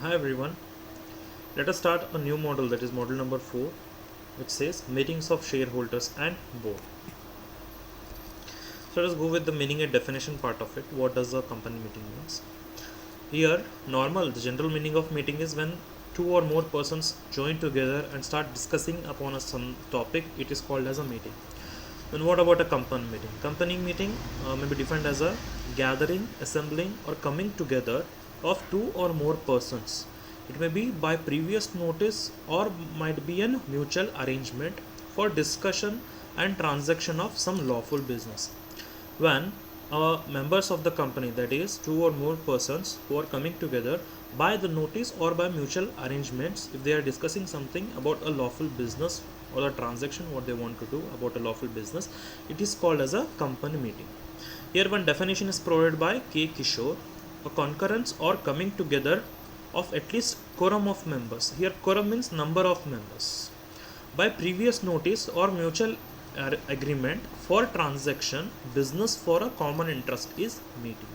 Hi everyone, let us start a new model, that is model number 4, which says meetings of shareholders and board. So let us go with the meaning and definition part of it. What does a company meeting means? Here, the general meaning of meeting is when two or more persons join together and start discussing upon some topic. It is called as a meeting. Then what about a company meeting? Company meeting may be defined as a gathering, assembling or coming together of two or more persons. It may be by previous notice or might be a mutual arrangement for discussion and transaction of some lawful business. When members of the company, that is two or more persons who are coming together by the notice or by mutual arrangements, if they are discussing something about a lawful business or a transaction what they want to do about a lawful business, it is called as a company meeting. Here one definition is provided by K. Kishore: a concurrence or coming together of at least quorum of members. Here quorum means number of members by previous notice or mutual agreement for transaction business for a common interest is meeting.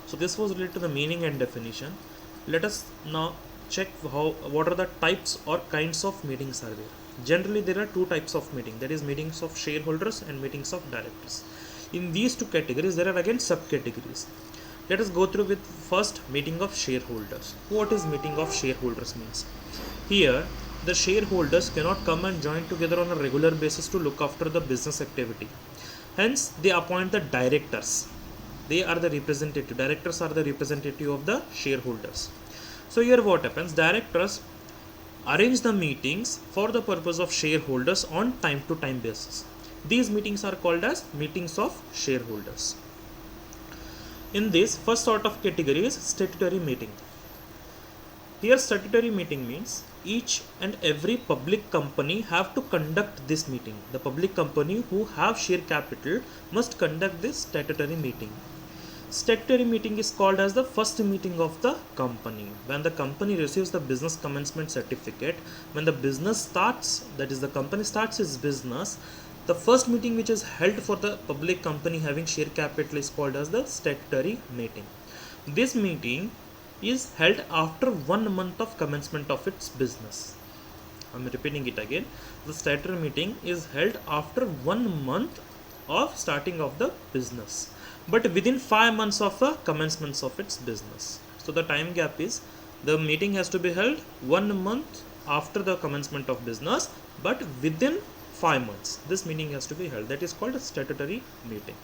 So this was related to the meaning and definition. Let us now check what are the types or kinds of meetings are there. Generally there are two types of meeting, that is meetings of shareholders and meetings of directors. In these two categories there are again subcategories. Let us go through with first meeting of shareholders. What is meeting of shareholders means? Here the shareholders cannot come and join together on a regular basis to look after the business activity. Hence they appoint the directors. They are the representative. Directors are the representative of the shareholders. So here what happens? Directors arrange the meetings for the purpose of shareholders on time to time basis. These meetings are called as meetings of shareholders. In this first sort of category is statutory meeting. Here statutory meeting means each and every public company have to conduct this meeting. The public company who have share capital must conduct this statutory meeting. Statutory meeting is called as the first meeting of the company. When the company receives the business commencement certificate, when the business starts, that is the company starts its business, the first meeting which is held for the public company having share capital is called as the statutory meeting. This meeting is held after 1 month of commencement of its business. I am repeating it again. The statutory meeting is held after 1 month of starting of the business, but within 5 months of the commencement of its business. So the time gap is, the meeting has to be held 1 month after the commencement of business, but within 5 months this meeting has to be held. That is called a statutory meeting.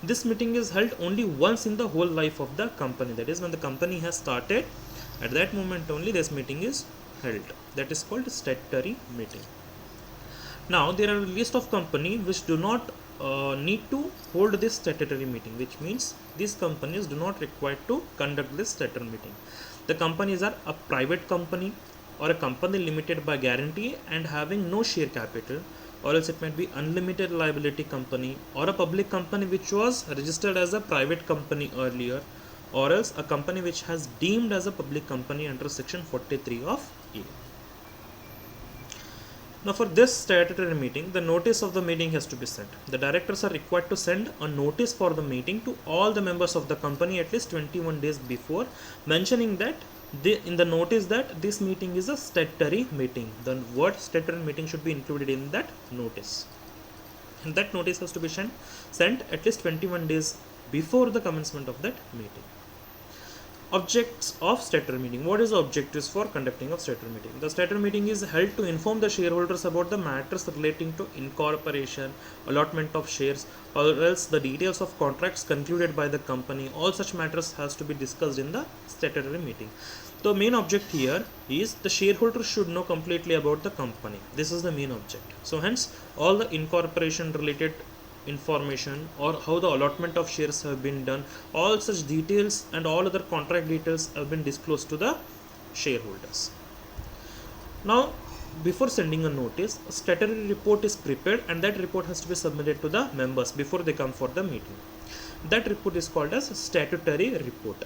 This meeting is held only once in the whole life of the company, that is when the company has started, at that moment only this meeting is held. That is called statutory meeting. Now there are a list of companies which do not need to hold this statutory meeting, which means these companies do not require to conduct this statutory meeting. The companies are a private company or a company limited by guarantee and having no share capital, or else it might be unlimited liability company, or a public company which was registered as a private company earlier, or else a company which has deemed as a public company under section 43 of A. Now for this statutory meeting, the notice of the meeting has to be sent. The directors are required to send a notice for the meeting to all the members of the company at least 21 days before, mentioning that in the notice that this meeting is a statutory meeting. The word statutory meeting should be included in that notice. And that notice has to be sent at least 21 days before the commencement of that meeting. Objects of statutory meeting. What is the objectives for conducting of statutory meeting? The statutory meeting is held to inform the shareholders about the matters relating to incorporation, allotment of shares, or else the details of contracts concluded by the company. All such matters has to be discussed in the statutory meeting. The main object here is the shareholders should know completely about the company. This is the main object. So hence all the incorporation related information or how the allotment of shares have been done, all such details and all other contract details have been disclosed to the shareholders. Now before sending a notice, a statutory report is prepared and that report has to be submitted to the members before they come for the meeting. That report is called as statutory report.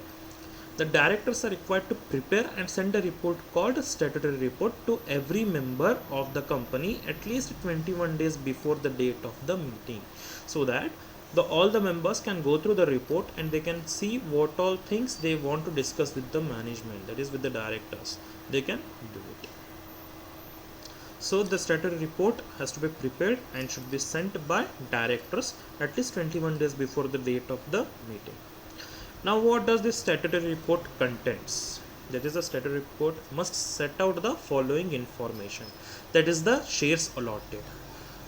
The directors are required to prepare and send a report called statutory report to every member of the company at least 21 days before the date of the meeting, so that All the members can go through the report and they can see what all things they want to discuss with the management, that is with the directors. They can do it. So the statutory report has to be prepared and should be sent by directors at least 21 days before the date of the meeting. Now what does this statutory report contains? That is, the statutory report must set out the following information. That is the shares allotted.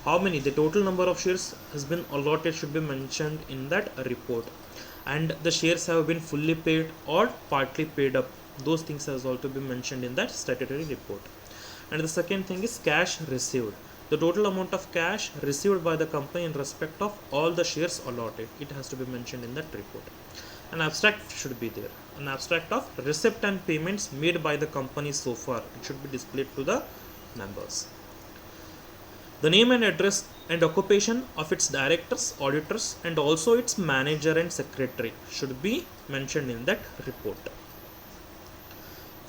How many, the total number of shares has been allotted should be mentioned in that report, and the shares have been fully paid or partly paid up. Those things has also been mentioned in that statutory report. And the second thing is cash received. The total amount of cash received by the company in respect of all the shares allotted. It has to be mentioned in that report. An abstract should be there. An abstract of receipt and payments made by the company so far. It should be displayed to the members. The name and address and occupation of its directors, auditors, and also its manager and secretary should be mentioned in that report.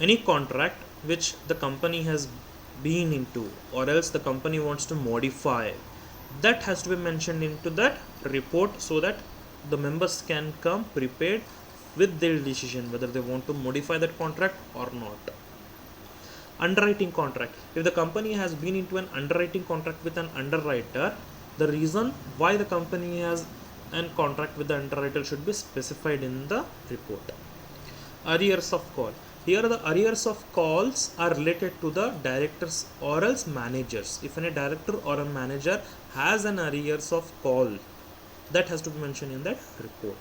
Any contract which the company has been into or else the company wants to modify, that has to be mentioned into that report so that the members can come prepared with their decision whether they want to modify that contract or not. Underwriting contract. If the company has been into an underwriting contract with an underwriter, the reason why the company has an contract with the underwriter should be specified in the report. Arrears of call. Here the arrears of calls are related to the directors or else managers. If any director or a manager has an arrears of call, that has to be mentioned in that report.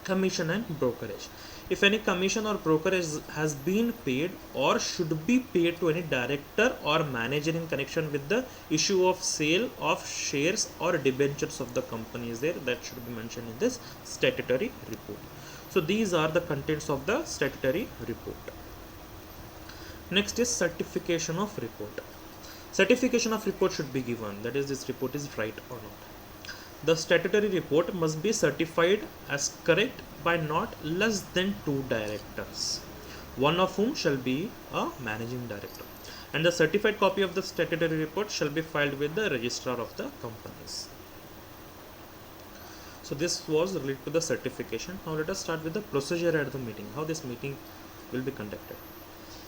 Commission and brokerage. If any commission or brokerage has been paid or should be paid to any director or manager in connection with the issue of sale of shares or debentures of the company is there, that should be mentioned in this statutory report. So these are the contents of the statutory report. Next is certification of report. Certification of report should be given, that is, this report is right or not. The statutory report must be certified as correct by not less than 2 directors, one of whom shall be a managing director, and the certified copy of the statutory report shall be filed with the registrar of the companies. So this was related to the certification. Now let us start with the procedure at the meeting, how this meeting will be conducted.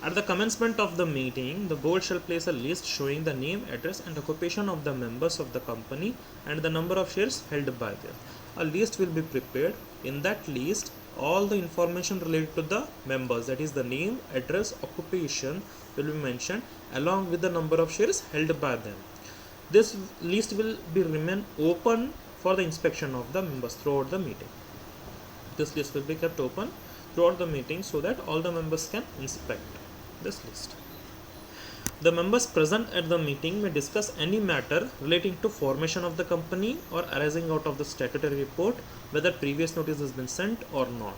At the commencement of the meeting, the board shall place a list showing the name, address, and occupation of the members of the company and the number of shares held by them. A list will be prepared. In that list, all the information related to the members, that is the name, address, occupation, will be mentioned along with the number of shares held by them. This list will be remain open for the inspection of the members throughout the meeting. This list will be kept open throughout the meeting so that all the members can inspect this list. The members present at the meeting may discuss any matter relating to formation of the company or arising out of the statutory report, whether previous notice has been sent or not.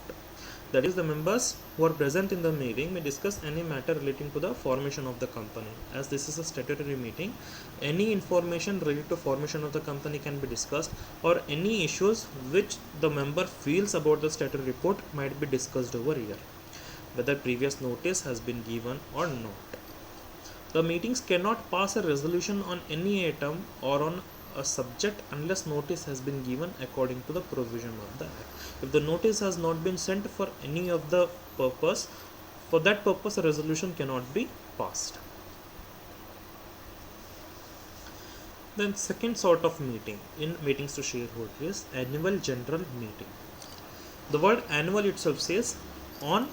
That is, the members who are present in the meeting may discuss any matter relating to the formation of the company. As this is a statutory meeting, any information related to formation of the company can be discussed, or any issues which the member feels about the statutory report might be discussed over here, whether previous notice has been given or not. The meetings cannot pass a resolution on any item or on a subject unless notice has been given according to the provision of the Act. If the notice has not been sent for any of the purpose, for that purpose a resolution cannot be passed. Then second sort of meeting in meetings to shareholders is annual general meeting. The word annual itself says on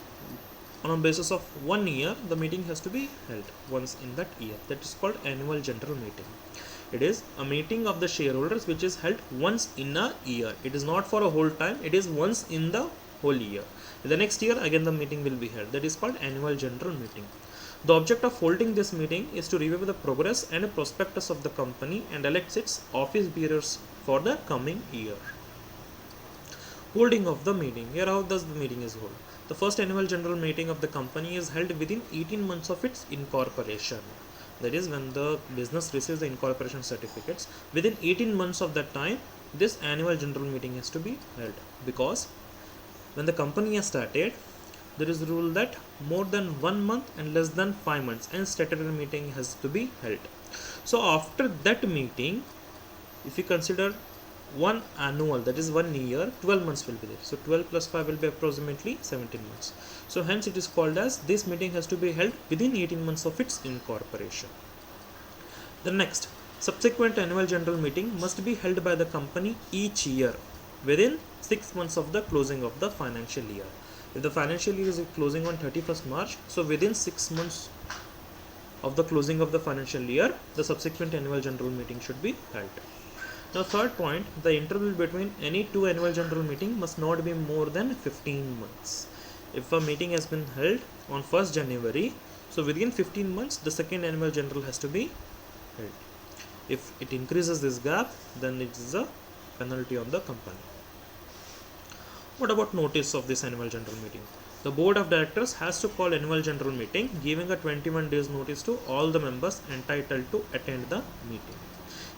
a basis of 1 year the meeting has to be held once in that year. That is called annual general meeting. It is a meeting of the shareholders which is held once in a year. It is not for a whole time, it is once in the whole year. The next year again the meeting will be held. That is called annual general meeting. The object of holding this meeting is to review the progress and prospectus of the company and elect its office bearers for the coming year. Holding of the meeting. Here how does the meeting is held? The first annual general meeting of the company is held within 18 months of its incorporation. That is, when the business receives the incorporation certificates, within 18 months of that time, this annual general meeting has to be held. Because when the company has started, there is a rule that more than 1 month and less than 5 months and statutory meeting has to be held. So after that meeting, if you consider one annual, that is 1 year, 12 months will be there. So 12 plus 5 will be approximately 17 months. So hence it is called as this meeting has to be held within 18 months of its incorporation. The next, subsequent annual general meeting must be held by the company each year within 6 months of the closing of the financial year. If the financial year is closing on 31st March, so within 6 months of the closing of the financial year, the subsequent annual general meeting should be held. Now, third point, the interval between any two annual general meeting must not be more than 15 months. If a meeting has been held on 1st January, so within 15 months, the second annual general has to be held. If it increases this gap, then it is a penalty on the company. What about notice of this annual general meeting? The board of directors has to call annual general meeting, giving a 21 days notice to all the members entitled to attend the meeting.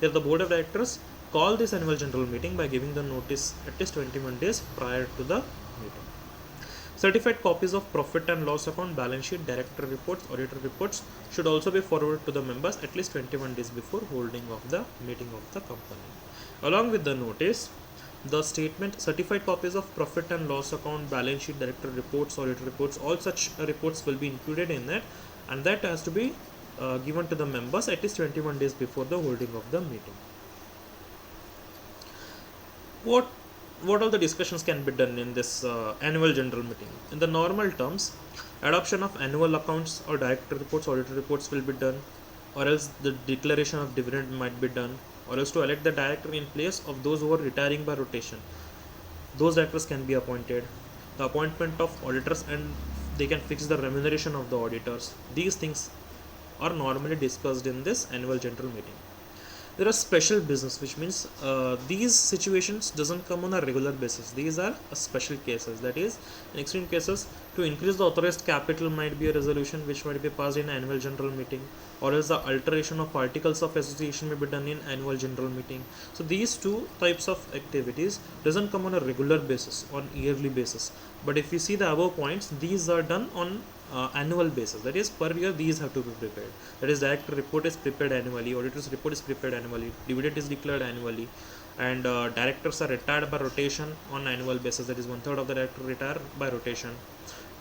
If the board of directors call this annual general meeting by giving the notice at least 21 days prior to the meeting. Certified copies of profit and loss account, balance sheet, director reports, auditor reports should also be forwarded to the members at least 21 days before holding of the meeting of the company. Along with the notice, the statement, certified copies of profit and loss account, balance sheet, director reports, auditor reports, all such reports will be included in that, and that has to be given to the members at least 21 days before the holding of the meeting. What all the discussions can be done in this annual general meeting? In the normal terms, adoption of annual accounts or director reports, auditor reports will be done, or else the declaration of dividend might be done, or else to elect the director in place of those who are retiring by rotation. Those directors can be appointed. The appointment of auditors, and they can fix the remuneration of the auditors. These things are normally discussed in this annual general meeting. There are special business, which means these situations doesn't come on a regular basis. These are special cases. That is, in extreme cases, to increase the authorized capital might be a resolution which might be passed in annual general meeting, or else the alteration of articles of association may be done in annual general meeting. So these two types of activities doesn't come on a regular basis, on yearly basis. But if you see the above points, these are done on annual basis. That is, per year these have to be prepared. That is, director report is prepared annually, auditor's report is prepared annually, dividend is declared annually, and directors are retired by rotation on annual basis. That is, 1/3 of the director retire by rotation.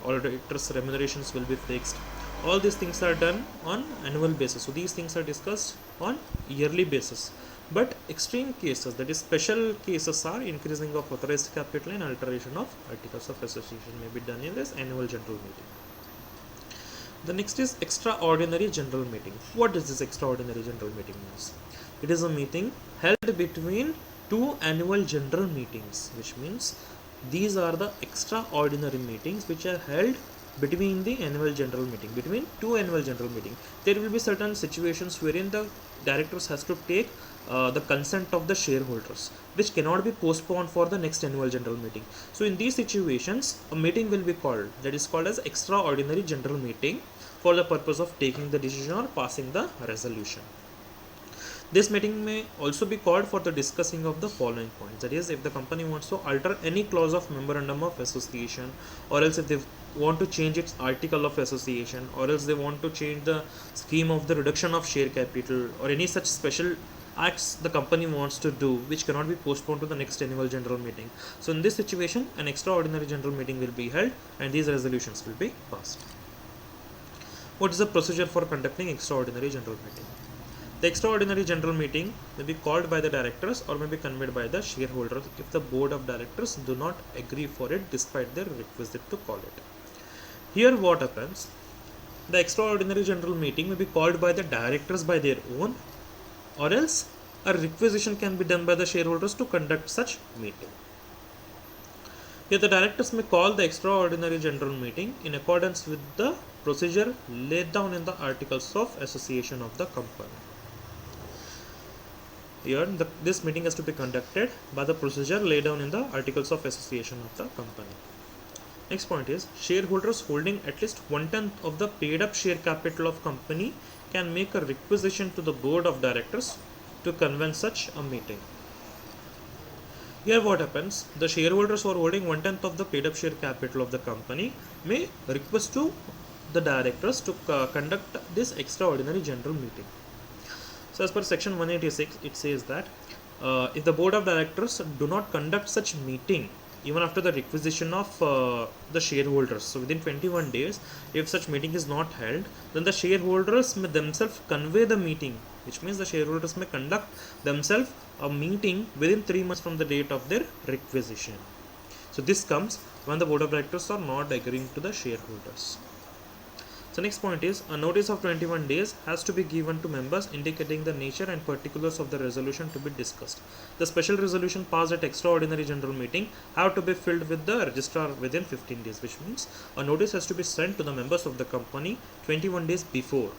Auditors remunerations will be fixed. All these things are done on annual basis. So these things are discussed on yearly basis. But extreme cases, that is special cases, are increasing of authorized capital and alteration of articles of association may be done in this annual general meeting. The next is extraordinary general meeting. What does this extraordinary general meeting means? It is a meeting held between two annual general meetings, which means these are the extraordinary meetings which are held between the annual general meeting, between two annual general meeting. There will be certain situations wherein the directors has to take the consent of the shareholders, which cannot be postponed for the next annual general meeting. So in these situations, a meeting will be called, that is called as extraordinary general meeting, for the purpose of taking the decision or passing the resolution. This meeting may also be called for the discussing of the following points. That is, if the company wants to alter any clause of memorandum of association, or else if they want to change its article of association, or else they want to change the scheme of the reduction of share capital, or any such special acts the company wants to do which cannot be postponed to the next annual general meeting. So in this situation, an extraordinary general meeting will be held and these resolutions will be passed. What is the procedure for conducting extraordinary general meeting? The extraordinary general meeting may be called by the directors or may be convened by the shareholders if the board of directors do not agree for it despite their requisite to call it. Here what happens? The extraordinary general meeting may be called by the directors by their own, or else a requisition can be done by the shareholders to conduct such meeting. Here the directors may call the extraordinary general meeting in accordance with the procedure laid down in the articles of association of the company. Here this meeting has to be conducted by the procedure laid down in the articles of association of the company. Next point is, shareholders holding at least 1/10 of the paid up share capital of company can make a requisition to the board of directors to convene such a meeting. Here what happens, the shareholders who are holding 1/10 of the paid up share capital of the company may request to the directors to conduct this extraordinary general meeting. So as per section 186, it says that If the board of directors do not conduct such meeting even after the requisition of the shareholders, so within 21 days, if such meeting is not held, then the shareholders may themselves convey the meeting, which means the shareholders may conduct themselves a meeting within 3 months from the date of their requisition. So this comes when the board of directors are not agreeing to the shareholders. So next point is, a notice of 21 days has to be given to members indicating the nature and particulars of the resolution to be discussed. The special resolution passed at extraordinary general meeting have to be filled with the registrar within 15 days, which means a notice has to be sent to the members of the company 21 days before,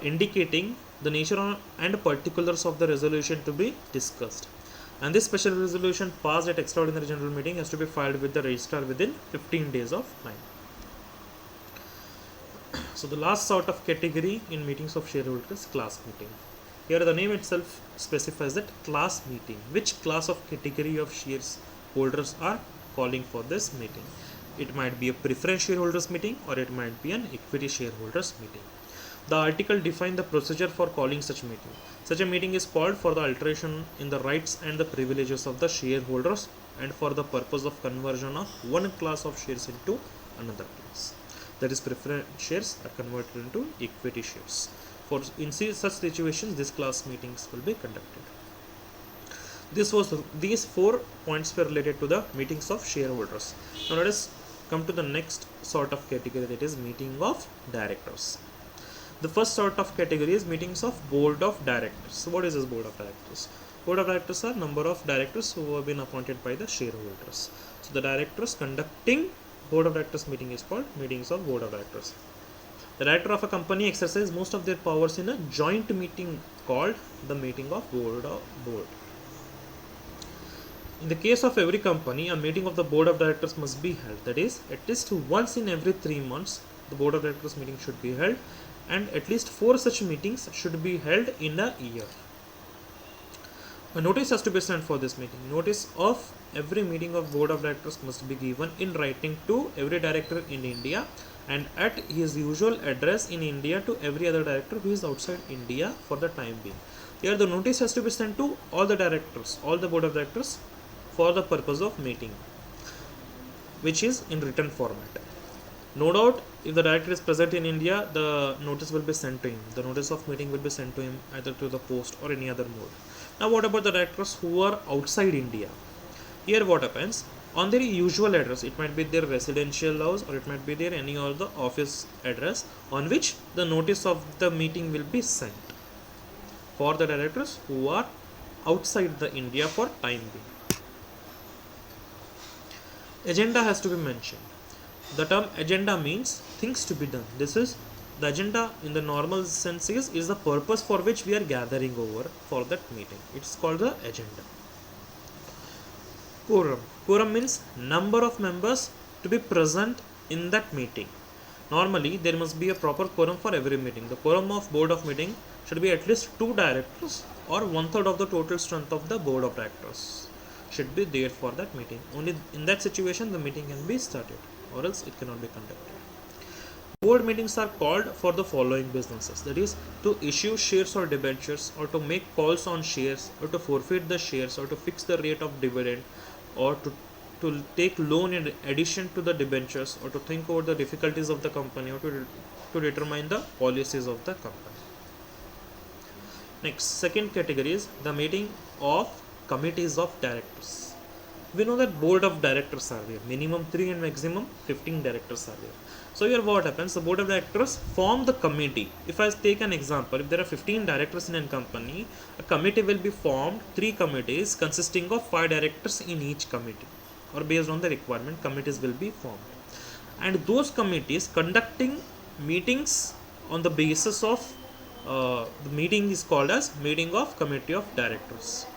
indicating the nature and particulars of the resolution to be discussed. And this special resolution passed at extraordinary general meeting has to be filed with the registrar within 15 days of time. So the last sort of category in meetings of shareholders is class meeting. Here the name itself specifies that class meeting, which class of category of shareholders are calling for this meeting. It might be a preference shareholders meeting or it might be an equity shareholders meeting. The article defines the procedure for calling such meeting. Such a meeting is called for the alteration in the rights and the privileges of the shareholders and for the purpose of conversion of one class of shares into another class. That is, preference shares are converted into equity shares. In such situations, these class meetings will be conducted. These 4 points were related to the meetings of shareholders. Now let us come to the next sort of category, that is meeting of directors. The first sort of category is meetings of board of directors. So what is this board of directors? Board of directors are number of directors who have been appointed by the shareholders. So the directors conducting board of directors meeting is called meetings of board of directors. The director of a company exercises most of their powers in a joint meeting called the meeting of board. In the case of every company, a meeting of the board of directors must be held. That is, at least once in every 3 months, the board of directors meeting should be held, and at least 4 such meetings should be held in a year. A notice has to be sent for this meeting. Notice of every meeting of board of directors must be given in writing to every director in India and at his usual address in India to every other director who is outside India for the time being. Here the notice has to be sent to all the directors, all the board of directors for the purpose of meeting, which is in written format. No doubt, if the director is present in India, the notice will be sent to him. The notice of meeting will be sent to him either to the post or any other mode. Now what about the directors who are outside India? Here what happens? On their usual address, it might be their residential house or it might be their any other office address on which the notice of the meeting will be sent for the directors who are outside the India for time being. Agenda has to be mentioned. The term agenda means things to be done. This is the agenda in the normal sense is the purpose for which we are gathering over for that meeting. It's called the agenda. Quorum. Quorum means number of members to be present in that meeting. Normally, there must be a proper quorum for every meeting. The quorum of board of meeting should be at least 2 directors or 1/3 of the total strength of the board of directors should be there for that meeting. Only in that situation the meeting can be started, or else it cannot be conducted. Board meetings are called for the following businesses, that is, to issue shares or debentures, or to make calls on shares, or to forfeit the shares, or to fix the rate of dividend, or to take loan in addition to the debentures, or to think over the difficulties of the company, or to determine the policies of the company. Next, second category is the meeting of committees of directors. We know that board of directors are there, minimum 3 and maximum 15 directors are there. So here what happens, the board of directors form the committee. If I take an example, if there are 15 directors in a company, a committee will be formed, 3 committees consisting of 5 directors in each committee, or based on the requirement committees will be formed, and those committees conducting meetings on the basis of the meeting is called as meeting of committee of directors.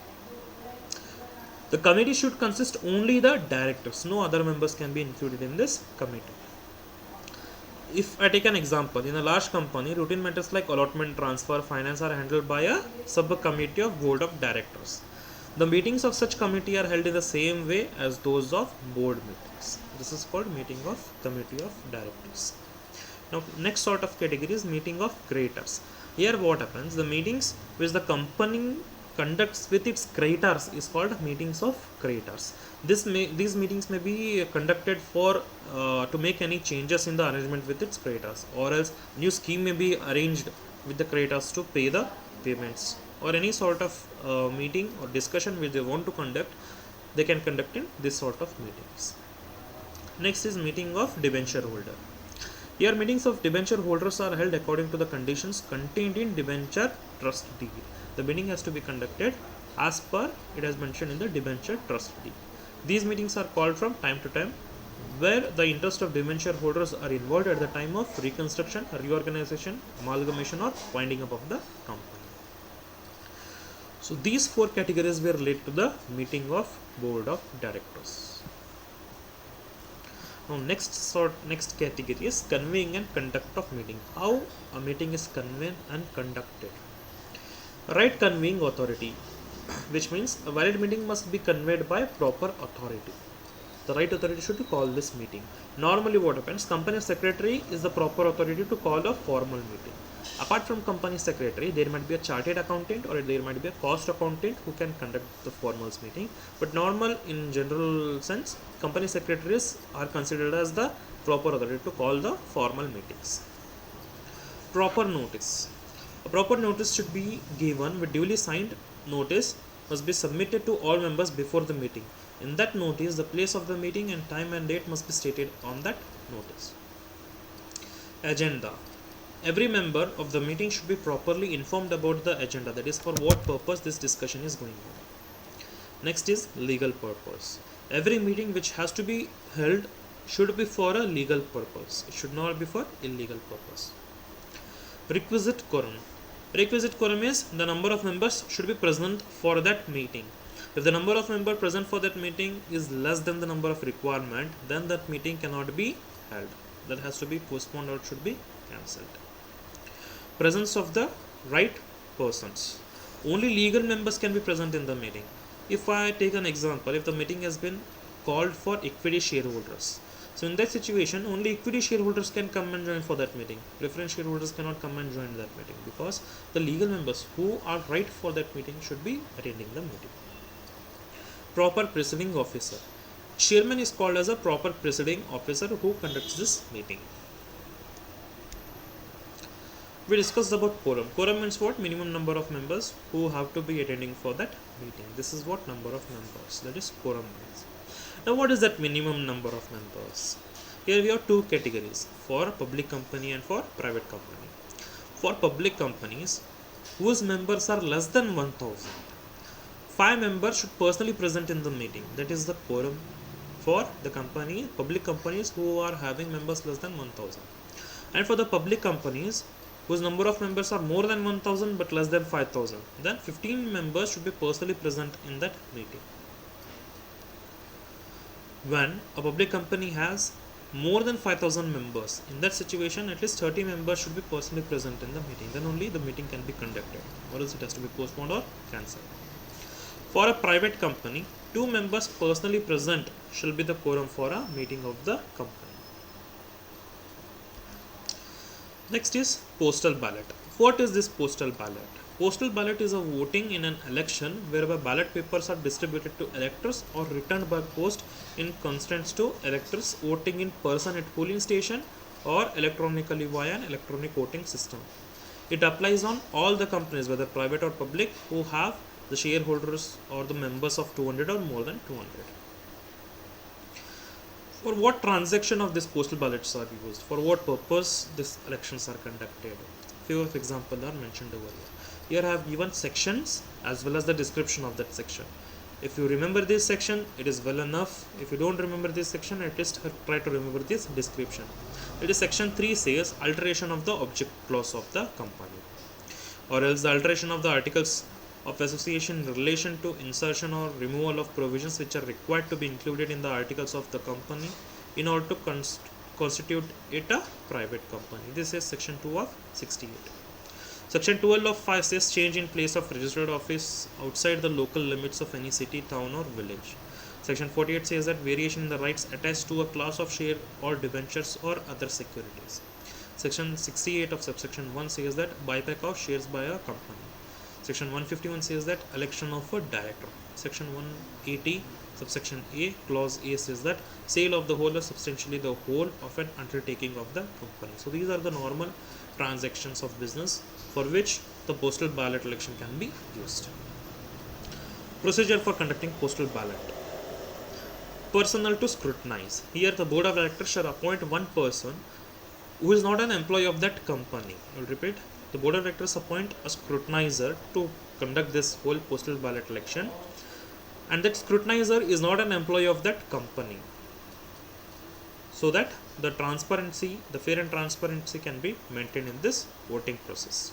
The committee should consist only the directors, no other members can be included in this committee. If I take an example, in a large company, routine matters like allotment, transfer, finance are handled by a subcommittee of board of directors. The meetings of such committee are held in the same way as those of board meetings. This is called meeting of committee of directors. Now next sort of category is meeting of creditors. Here what happens, the meetings which the company conducts with its creditors is called meetings of creditors. These meetings may be conducted for to make any changes in the arrangement with its creditors, or else new scheme may be arranged with the creditors to pay the payments, or any sort of meeting or discussion which they want to conduct, they can conduct in this sort of meetings. Next is meeting of debenture holder. Here meetings of debenture holders are held according to the conditions contained in debenture trust deed. The meeting has to be conducted as per it has mentioned in the debenture trust deed. These meetings are called from time to time where the interest of debenture holders are involved at the time of reconstruction, reorganization, amalgamation or winding up of the company. So these four categories were related to the meeting of board of directors. Now next category is conveying and conduct of meeting. How a meeting is convened and conducted. Right conveying authority, which means a valid meeting must be conveyed by proper authority. The right authority should call this meeting. Normally what happens, company secretary is the proper authority to call a formal meeting. Apart from company secretary, there might be a chartered accountant or there might be a cost accountant who can conduct the formals meeting. But normal in general sense, company secretaries are considered as the proper authority to call the formal meetings. Proper notice. A proper notice should be given with duly signed notice must be submitted to all members before the meeting. In that notice, the place of the meeting and time and date must be stated on that notice. Agenda. Every member of the meeting should be properly informed about the agenda, that is for what purpose this discussion is going on. Next is legal purpose. Every meeting which has to be held should be for a legal purpose. It should not be for illegal purpose. Requisite quorum. Requisite quorum is the number of members should be present for that meeting. If the number of members present for that meeting is less than the number of requirement, then that meeting cannot be held. That has to be postponed or should be cancelled. Presence of the right persons. Only legal members can be present in the meeting. If I take an example, if the meeting has been called for equity shareholders, so in that situation only equity shareholders can come and join for that meeting. Preference shareholders cannot come and join that meeting because the legal members who are right for that meeting should be attending the meeting. Proper presiding officer. Chairman is called as a proper presiding officer who conducts this meeting. We discussed about quorum. Quorum means what? Minimum number of members who have to be attending for that meeting. This is what number of members, that is quorum means. Now what is that minimum number of members? Here we have two categories, for public company and for private company. For public companies whose members are less than 1000, 5 members should personally present in the meeting. That is the quorum for the company, public companies who are having members less than 1000. And for the public companies whose number of members are more than 1000 but less than 5000, then 15 members should be personally present in that meeting. When a public company has more than 5000 members, in that situation at least 30 members should be personally present in the meeting. Then only the meeting can be conducted, or else it has to be postponed or cancelled. For a private company, 2 members personally present shall be the quorum for a meeting of the company. Next is postal ballot. What is this postal ballot? Postal ballot is a voting in an election whereby ballot papers are distributed to electors or returned by post in constant to electors voting in person at polling station or electronically via an electronic voting system. It applies on all the companies, whether private or public, who have the shareholders or the members of 200 or more than 200. For what transaction of this postal ballots are used? For what purpose these elections are conducted? Few of examples are mentioned over here. Here I have given sections as well as the description of that section. If you remember this section, it is well enough. If you don't remember this section, at least try to remember this description. It is section 3 says alteration of the object clause of the company, or else the alteration of the articles of association in relation to insertion or removal of provisions which are required to be included in the articles of the company in order to constitute it a private company. This is section 2 of 68. Section 12 of 5 says change in place of registered office outside the local limits of any city, town or village. Section 48 says that variation in the rights attached to a class of share or debentures or other securities. Section 68 of subsection 1 says that buyback of shares by a company. Section 151 says that election of a director. Section 180 subsection A clause A says that sale of the whole or substantially the whole of an undertaking of the company. So these are the normal transactions of business for which the postal ballot election can be used. Procedure for conducting postal ballot. Personnel to scrutinize. Here the board of directors shall appoint one person who is not an employee of that company. I will repeat. The board of directors appoint a scrutinizer to conduct this whole postal ballot election, and that scrutinizer is not an employee of that company, so that the transparency, the fair and transparency can be maintained in this voting process.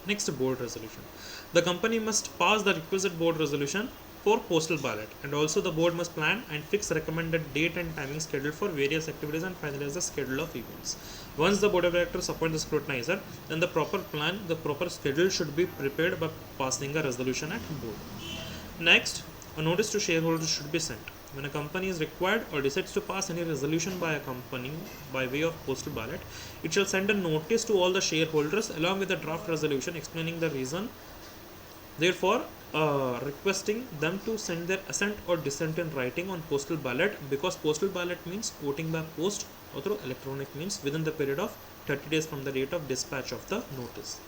Next, board resolution. The company must pass the requisite board resolution for postal ballot, and also the board must plan and fix recommended date and timing schedule for various activities and finalize the schedule of events. Once the board of directors appoint the scrutinizer, then the proper plan, the proper schedule should be prepared by passing a resolution at board. Next, a notice to shareholders should be sent. When a company is required or decides to pass any resolution by a company by way of postal ballot, it shall send a notice to all the shareholders along with a draft resolution explaining the reason, therefore requesting them to send their assent or dissent in writing on postal ballot, because postal ballot means voting by post or through electronic means within the period of 30 days from the date of dispatch of the notice.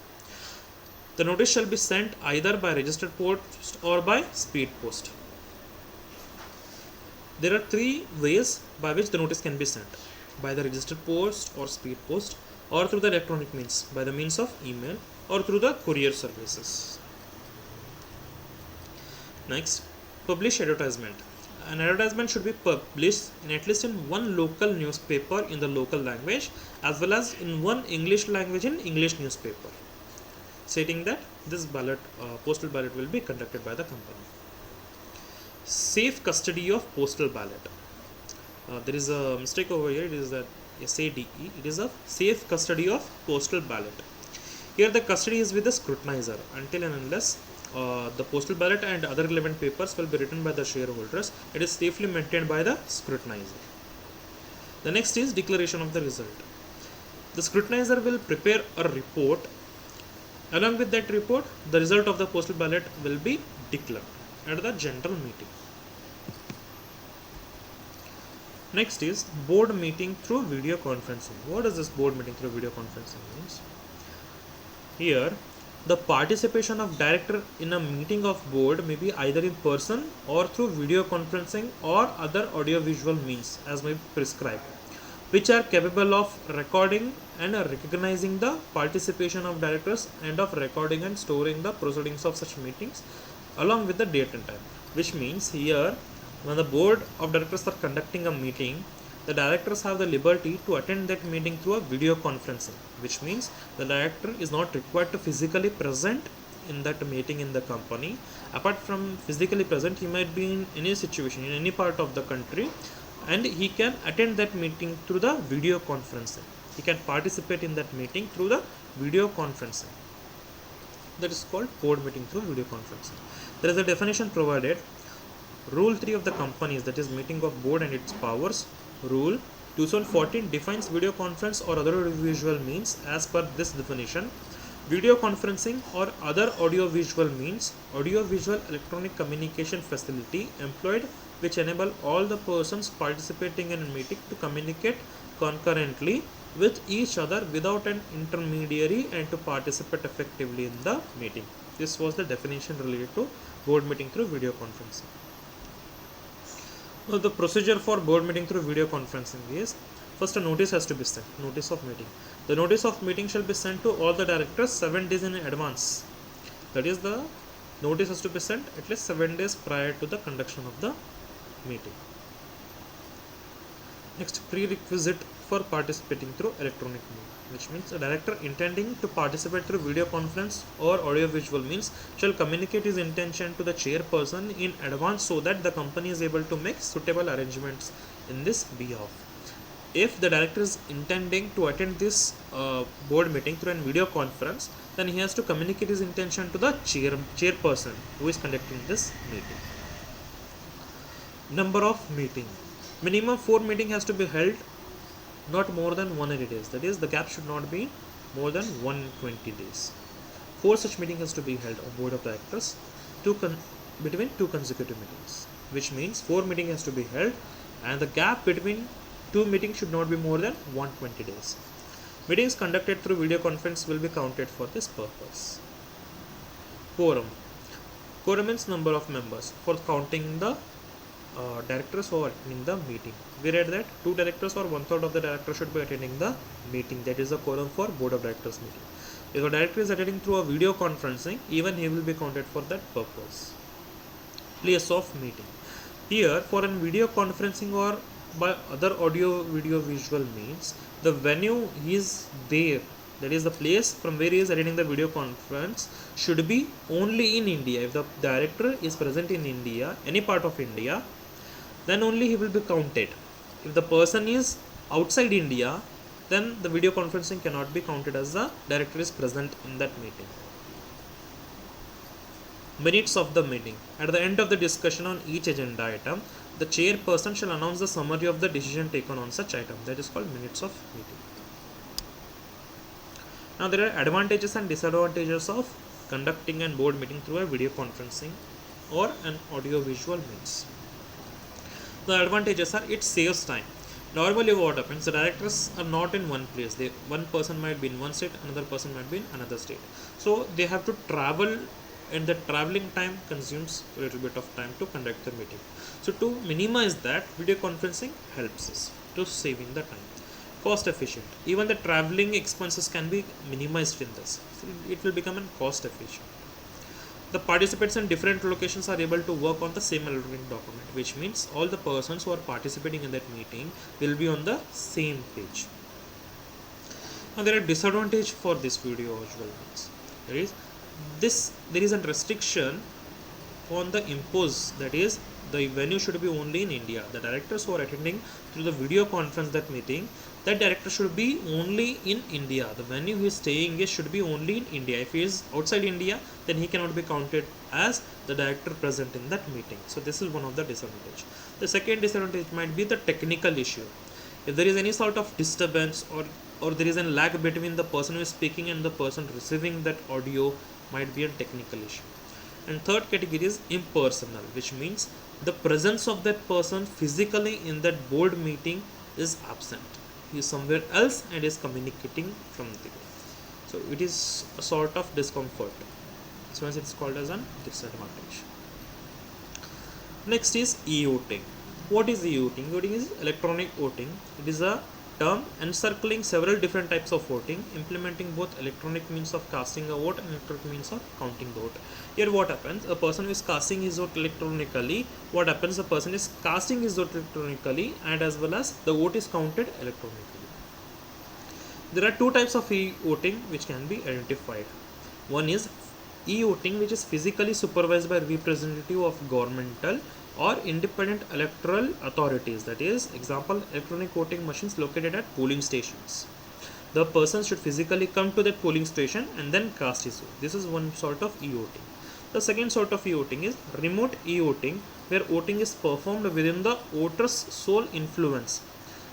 The notice shall be sent either by registered post or by speed post. There are three ways by which the notice can be sent: by the registered post or speed post, or through the electronic means by the means of email, or through the courier services. Next, publish advertisement. An advertisement should be published in at least in one local newspaper in the local language, as well as in one English language in English newspaper, stating that this ballot, postal ballot will be conducted by the company. Safe custody of postal ballot. There is a mistake over here. It is that SADE. It is a safe custody of postal ballot. Here the custody is with the scrutinizer until and unless the postal ballot and other relevant papers will be written by the shareholders. It is safely maintained by the scrutinizer. The next is declaration of the result. The scrutinizer will prepare a report. Along with that report, the result of the postal ballot will be declared at the general meeting. Next is board meeting through video conferencing. What does this board meeting through video conferencing means? Here, the participation of director in a meeting of board may be either in person or through video conferencing or other audiovisual means as may be prescribed, which are capable of recording and recognizing the participation of directors and of recording and storing the proceedings of such meetings along with the date and time. Which means here, when the board of directors are conducting a meeting, the directors have the liberty to attend that meeting through a video conferencing, which means the director is not required to physically present in that meeting in the company. Apart from physically present, he might be in any situation in any part of the country, and he can attend that meeting through the video conferencing. He can participate in that meeting through the video conferencing. That is called board meeting through video conferencing. There is a definition provided. Rule 3 of the companies, that is meeting of board and its powers. Rule 2014 defines video conference or other audiovisual means as per this definition. Video conferencing or other audiovisual means, audiovisual electronic communication facility employed which enable all the persons participating in a meeting to communicate concurrently with each other without an intermediary and to participate effectively in the meeting. This was the definition related to board meeting through video conferencing. Now, the procedure for board meeting through video conferencing is, first a notice has to be sent, notice of meeting. The notice of meeting shall be sent to all the directors 7 days in advance. That is, the notice has to be sent at least 7 days prior to the conduction of the meeting. Next, prerequisite for participating through electronic means, which means a director intending to participate through video conference or audiovisual means shall communicate his intention to the chairperson in advance so that the company is able to make suitable arrangements in this behalf. If the director is intending to attend this board meeting through a video conference, then he has to communicate his intention to the chairperson who is conducting this meeting. Number of meeting. Minimum 4 meeting has to be held, not more than 180 days. That is, the gap should not be more than 120 days. 4 such meetings has to be held on board of directors between 2 consecutive meetings, which means 4 meetings has to be held and the gap between 2 meetings should not be more than 120 days. Meetings conducted through video conference will be counted for this purpose. Quorum. Quorum means number of members for counting the directors who are attending the meeting. We read that 2 directors or 1/3 of the directors should be attending the meeting. That is the quorum for board of directors meeting. If a director is attending through a video conferencing, even he will be counted for that purpose. Place of meeting. Here, for a video conferencing or by other audio video visual means, the venue is there, that is the place from where he is attending the video conference, should be only in India. If the director is present in India, any part of India, then only he will be counted. If the person is outside India, then the video conferencing cannot be counted as the director is present in that meeting. Minutes of the meeting. At the end of the discussion on each agenda item, the chairperson shall announce the summary of the decision taken on such item. That is called minutes of meeting. Now there are advantages and disadvantages of conducting a board meeting through a video conferencing or an audio visual means. The advantages are it saves time. Normally what happens, the directors are not in one place. One person might be in one state, another person might be in another state. So they have to travel, and the traveling time consumes a little bit of time to conduct the meeting. So to minimize that, video conferencing helps us to saving the time. Cost efficient. Even the traveling expenses can be minimized in this. So it will become cost efficient. The participants in different locations are able to work on the same electronic document, which means all the persons who are participating in that meeting will be on the same page. Now there are disadvantages for this video visual means. There is a restriction on the impose, that is the venue should be only in India. The directors who are attending through the video conference that meeting, that director should be only in India. The venue he is staying is should be only in India. If he is outside India, then he cannot be counted as the director present in that meeting. So this is one of the disadvantages. The second disadvantage might be the technical issue. If there is any sort of disturbance or there is a lag between the person who is speaking and the person receiving that audio, might be a technical issue. And third category is impersonal, which means the presence of that person physically in that board meeting is absent. He is somewhere else and is communicating from there. So it is a sort of discomfort. So it is called as a disadvantage. Next is e-voting. What is e-voting? E-voting is electronic voting. It is a term encircling several different types of voting, implementing both electronic means of casting a vote and electronic means of counting the vote. Here what happens, a person is casting his vote electronically. What happens, a person is casting his vote electronically and as well as the vote is counted electronically. There are 2 types of e-voting which can be identified. One is e-voting, which is physically supervised by representative of governmental or independent electoral authorities. That is, example, electronic voting machines located at polling stations. The person should physically come to that polling station and then cast his vote. This is one sort of e-voting. The second sort of e-voting is remote e-voting, where voting is performed within the voter's sole influence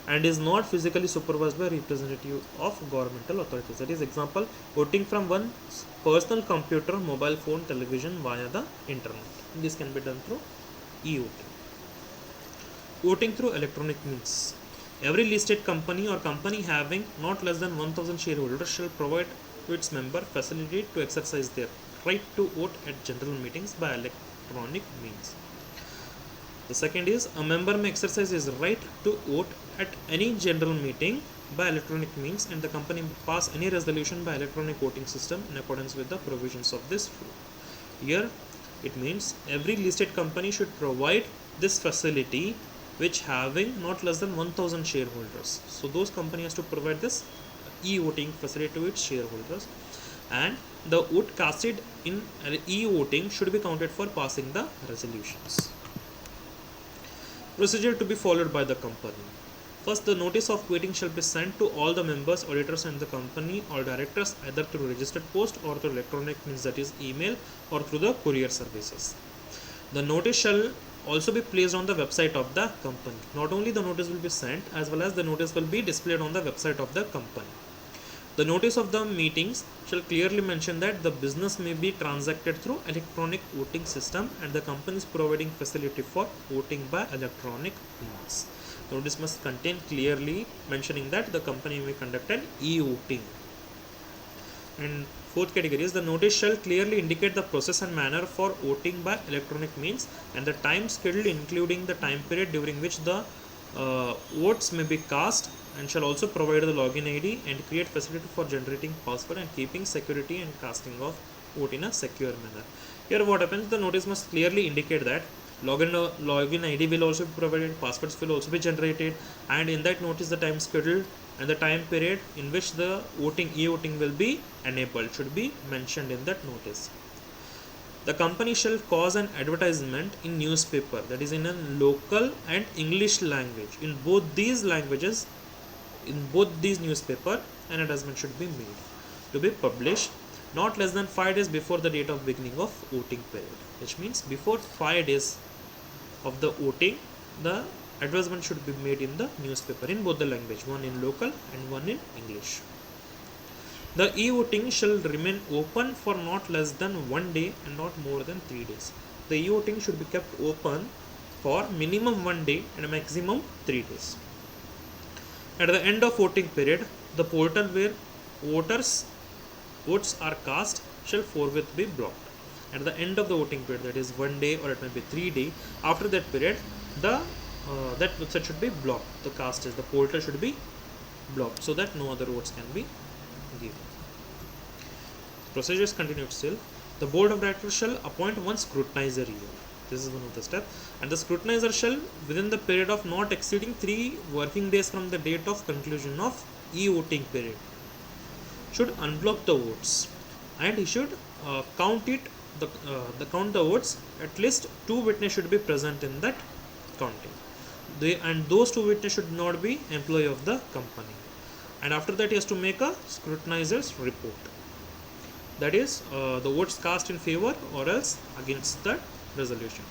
and is not physically supervised by representative of governmental authorities. That is, example, voting from one's personal computer, mobile phone, television via the internet. This can be done through e-voting. Voting through electronic means. Every listed company or company having not less than 1000 shareholders shall provide to its member facility to exercise their right to vote at general meetings by electronic means. The second is, a member may exercise his right to vote at any general meeting by electronic means, and the company may pass any resolution by electronic voting system in accordance with the provisions of this rule. Here it means every listed company should provide this facility which having not less than 1000 shareholders. So those companies has to provide this e-voting facility to its shareholders, and the vote casted in e-voting should be counted for passing the resolutions. Procedure to be followed by the company. First, the notice of quitting shall be sent to all the members, auditors and the company or directors either through registered post or through electronic means, that is email, or through the courier services. The notice shall also be placed on the website of the company. Not only the notice will be sent, as well as the notice will be displayed on the website of the company. The notice of the meetings shall clearly mention that the business may be transacted through electronic voting system and the company is providing facility for voting by electronic means. The notice must contain clearly mentioning that the company may conduct an e-voting. And fourth category is the notice shall clearly indicate the process and manner for voting by electronic means and the time scheduled, including the time period during which the votes may be cast, and shall also provide the login ID and create facility for generating password and keeping security and casting of vote in a secure manner. Here what happens, the notice must clearly indicate that login ID will also be provided, passwords will also be generated, and in that notice the time schedule and the time period in which the e-voting will be enabled should be mentioned in that notice. The company shall cause an advertisement in newspaper, that is in a local and English language. In both these languages, in both these newspaper, an advertisement should be made to be published not less than 5 days before the date of beginning of voting period, which means before 5 days of the voting, the advertisement should be made in the newspaper in both the language, one in local and one in English. The e-voting shall remain open for not less than 1 day and not more than 3 days. The e-voting should be kept open for minimum 1 day and maximum 3 days. At the end of voting period, the portal where voters' votes are cast shall forthwith be blocked. At the end of the voting period, that is 1 day or it may be 3 days, after that period, the that website should be blocked. The portal should be blocked so that no other votes can be given. Procedures continued still. The board of directors shall appoint one scrutinizer here. This is one of the steps. And the scrutinizer shall, within the period of not exceeding 3 working days from the date of conclusion of e-voting period, should unblock the votes, and he should count the votes. At least 2 witnesses should be present in that counting. And those 2 witnesses should not be employee of the company. And after that, he has to make a scrutinizer's report. That is the votes cast in favor or else against the resolution.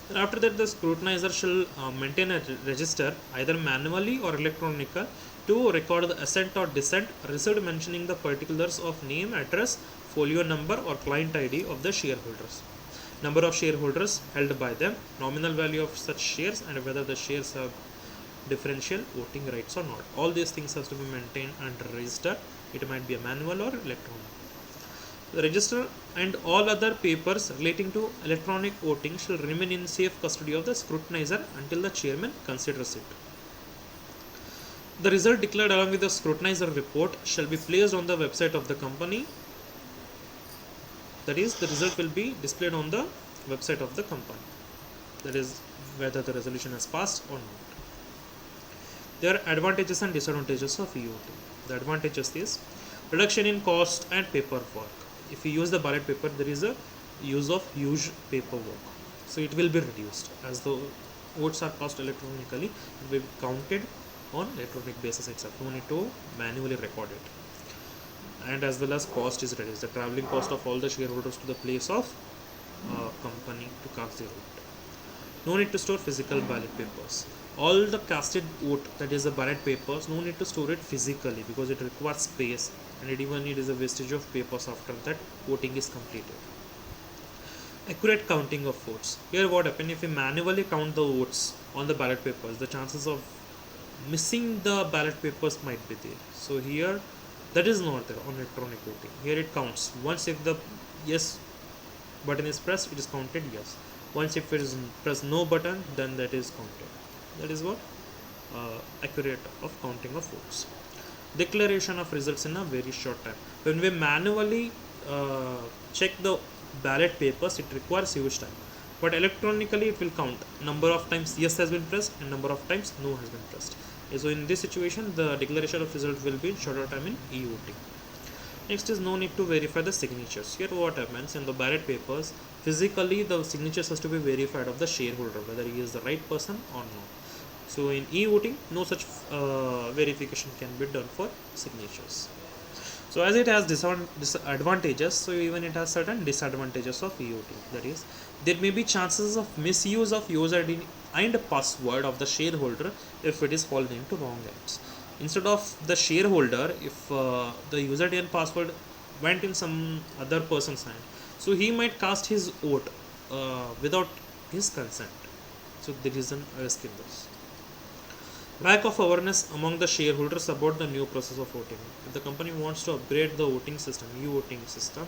And after that, the scrutinizer shall maintain a register either manually or electronically to record the assent or dissent received, mentioning the particulars of name, address, folio number or client ID of the shareholders, number of shareholders held by them, nominal value of such shares, and whether the shares have differential voting rights or not. All these things has to be maintained and registered. It might be a manual or electronic. The register and all other papers relating to electronic voting shall remain in safe custody of the scrutinizer until the chairman considers it. The result declared along with the scrutinizer report shall be placed on the website of the company. That is, the result will be displayed on the website of the company. That is, whether the resolution has passed or not. There are advantages and disadvantages of e-voting. The advantages is reduction in cost and paperwork. If you use the ballot paper, there is a use of huge paperwork, so it will be reduced as the votes are cast electronically. It will be counted on electronic basis itself. No need to manually record it. And as well as cost is reduced. The traveling cost of all the shareholders to the place of company to cast their vote. No need to store physical ballot papers. All the casted vote, that is the ballot papers, no need to store it physically because it requires space, and it even needs a wastage of papers after that voting is completed. Accurate counting of votes. Here what happens, if we manually count the votes on the ballot papers, the chances of missing the ballot papers might be there. So here that is not there on electronic voting. Here it counts. Once if the yes button is pressed, it is counted yes. Once if it is pressed no button, then that is counted. That is what accurate of counting of votes. Declaration of results in a very short time. When we manually check the ballot papers, it requires huge time, but electronically it will count number of times yes has been pressed and number of times no has been pressed. So in this situation, the declaration of result will be in shorter time in e-voting. Next is no need to verify the signatures. Here what happens, in the ballot papers, physically the signatures has to be verified of the shareholder whether he is the right person or not. So in e-voting, no such verification can be done for signatures. So as it has disadvantages, so even it has certain disadvantages of e-voting. That is, there may be chances of misuse of user ID and password of the shareholder if it is falling into wrong hands. Instead of the shareholder, if the user ID and password went in some other person's hand, so he might cast his vote without his consent. So there is an risk in this. Lack of awareness among the shareholders about the new process of voting. If the company wants to upgrade the voting system, e-voting system,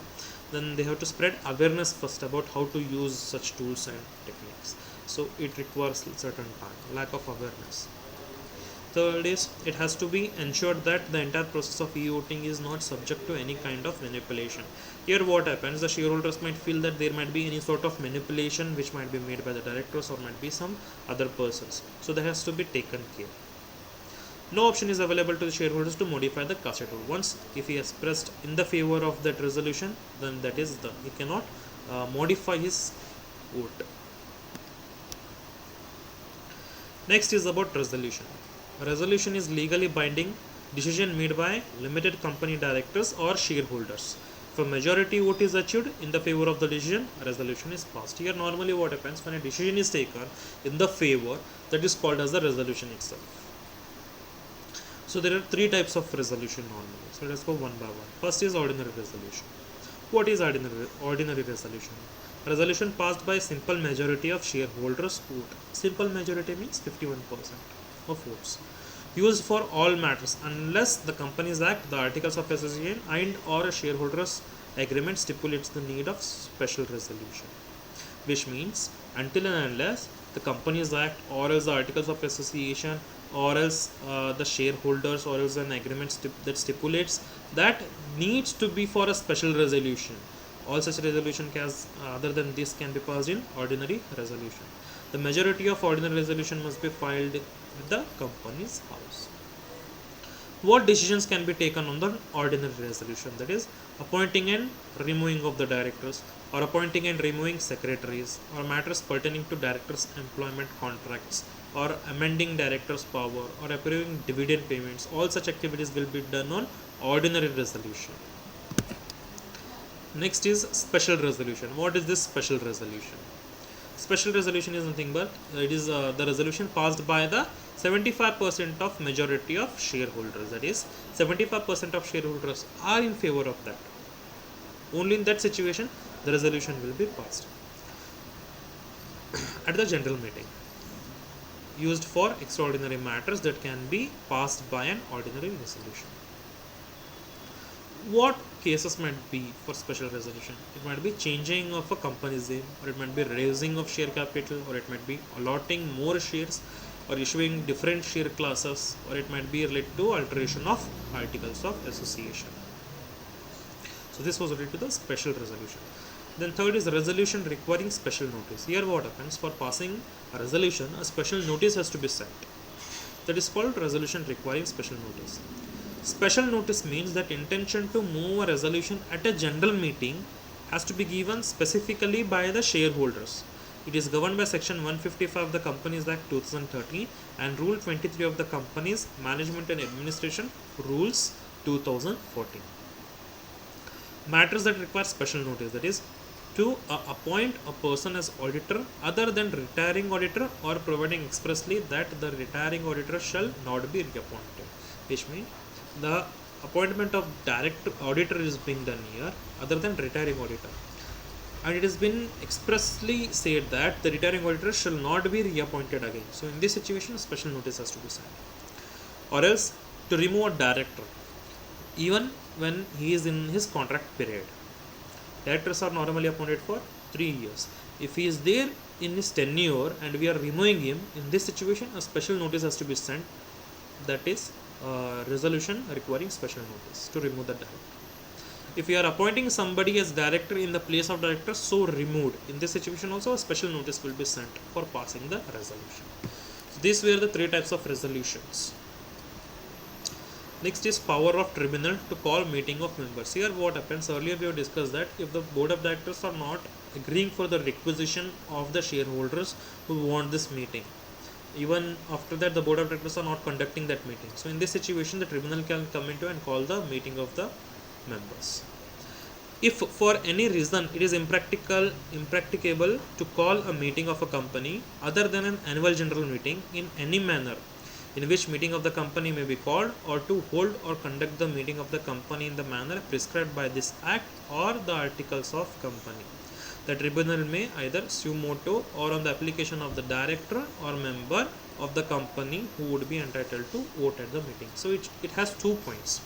then they have to spread awareness first about how to use such tools and techniques. So it requires certain time. Lack of awareness. Third is, it has to be ensured that the entire process of e-voting is not subject to any kind of manipulation. Here what happens, the shareholders might feel that there might be any sort of manipulation which might be made by the directors or might be some other persons. So that has to be taken care. No option is available to the shareholders to modify the cast rule. Once if he has pressed in the favor of that resolution, then that is done. He cannot modify his vote. Next is about resolution. A resolution is legally binding decision made by limited company directors or shareholders. If a majority vote is achieved in the favor of the decision, a resolution is passed. Here normally what happens when a decision is taken in the favor, that is called as the resolution itself. So there are three types of resolution normally. So let's go one by one. First is ordinary resolution. What is ordinary resolution? A resolution passed by simple majority of shareholders vote. Simple majority means 51% of votes. Used for all matters unless the Companies Act, the Articles of Association and or a shareholders agreement stipulates the need of special resolution. Which means until and unless the Companies Act or else the Articles of Association or else the shareholders or else an agreement that stipulates that needs to be for a special resolution. All such resolution other than this can be passed in ordinary resolution. The majority of ordinary resolution must be filed with the company's house. What decisions can be taken on the ordinary resolution? That is appointing and removing of the directors, or appointing and removing secretaries, or matters pertaining to directors' employment contracts, or amending directors' power, or approving dividend payments. All such activities will be done on ordinary resolution. Next is special resolution. What is this special resolution? Special resolution is nothing but it is the resolution passed by the 75% of majority of shareholders. That is 75% of shareholders are in favor of that. Only in that situation the resolution will be passed. At the general meeting, used for extraordinary matters that can be passed by an ordinary resolution. What cases might be for special resolution? It might be changing of a company's name, or it might be raising of share capital, or it might be allotting more shares, or issuing different share classes, or it might be related to alteration of articles of association. So this was related to the special resolution. Then third is resolution requiring special notice. Here what happens, for passing a resolution, a special notice has to be sent. That is called resolution requiring special notice. Special notice means that intention to move a resolution at a general meeting has to be given specifically by the shareholders. It is governed by Section 155 of the Companies Act 2013 and Rule 23 of the Companies Management and Administration Rules 2014. Matters that require special notice, that is to appoint a person as auditor other than retiring auditor, or providing expressly that the retiring auditor shall not be reappointed, which means the appointment of direct auditor is being done here other than retiring auditor, and it has been expressly said that the retiring auditor shall not be reappointed again. So in this situation special notice has to be sent. Or else to remove a director even when he is in his contract period. Directors are normally appointed for 3 years. If he is there in his tenure and we are removing him, in this situation a special notice has to be sent, that is resolution requiring special notice to remove the director. If you are appointing somebody as director in the place of director so removed, in this situation also a special notice will be sent for passing the resolution. So these were the three types of resolutions. Next is power of tribunal to call meeting of members. Here what happens, earlier we have discussed that if the board of directors are not agreeing for the requisition of the shareholders who want this meeting, even after that the board of directors are not conducting that meeting. So in this situation the tribunal can come into and call the meeting of the members. If for any reason it is impracticable to call a meeting of a company other than an annual general meeting in any manner, in which meeting of the company may be called, or to hold or conduct the meeting of the company in the manner prescribed by this act or the articles of company. The tribunal may either suo motu or on the application of the director or member of the company who would be entitled to vote at the meeting. So it has 2 points,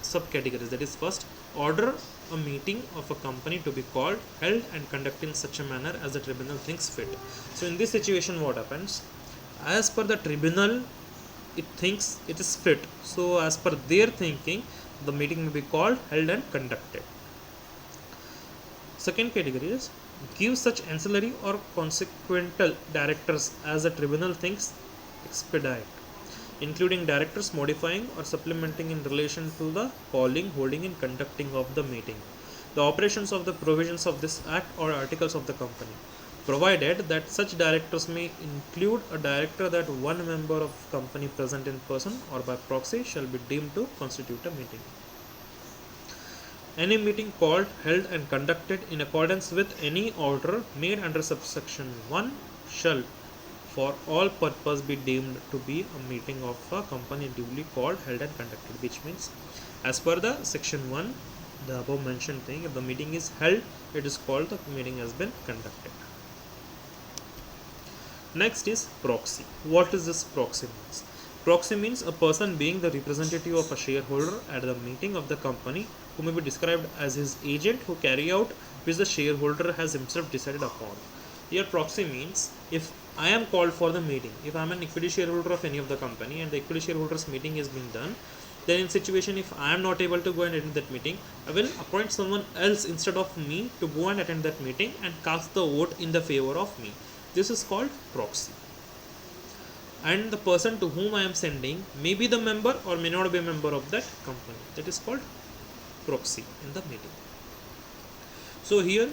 subcategories. That is, first, order a meeting of a company to be called, held and conducted in such a manner as the tribunal thinks fit. So in this situation, what happens? As per the tribunal, it thinks it is fit. So as per their thinking, the meeting may be called, held and conducted. Second category is, give such ancillary or consequential directors as the tribunal thinks expedite, including directors modifying or supplementing in relation to the calling, holding and conducting of the meeting, the operations of the provisions of this act or articles of the company, provided that such directors may include a director, that one member of company present in person or by proxy shall be deemed to constitute a meeting. Any meeting called, held and conducted in accordance with any order made under subsection 1 shall for all purpose be deemed to be a meeting of a company duly called, held and conducted, which means as per the section 1, the above mentioned thing, if the meeting is held, it is called the meeting has been conducted. Next is proxy. What is this proxy means? Proxy means a person being the representative of a shareholder at the meeting of the company, who may be described as his agent, who carry out which the shareholder has himself decided upon. Here proxy means, if I am called for the meeting, if I am an equity shareholder of any of the company and the equity shareholders meeting is being done, then in situation if I am not able to go and attend that meeting, I will appoint someone else instead of me to go and attend that meeting and cast the vote in the favor of me. This is called proxy. And the person to whom I am sending may be the member or may not be a member of that company. That is called proxy in the meeting. So here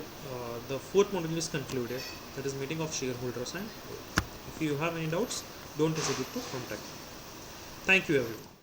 the fourth module is concluded, that is meeting of shareholders and board. If you have any doubts, don't hesitate to contact me. Thank you everyone.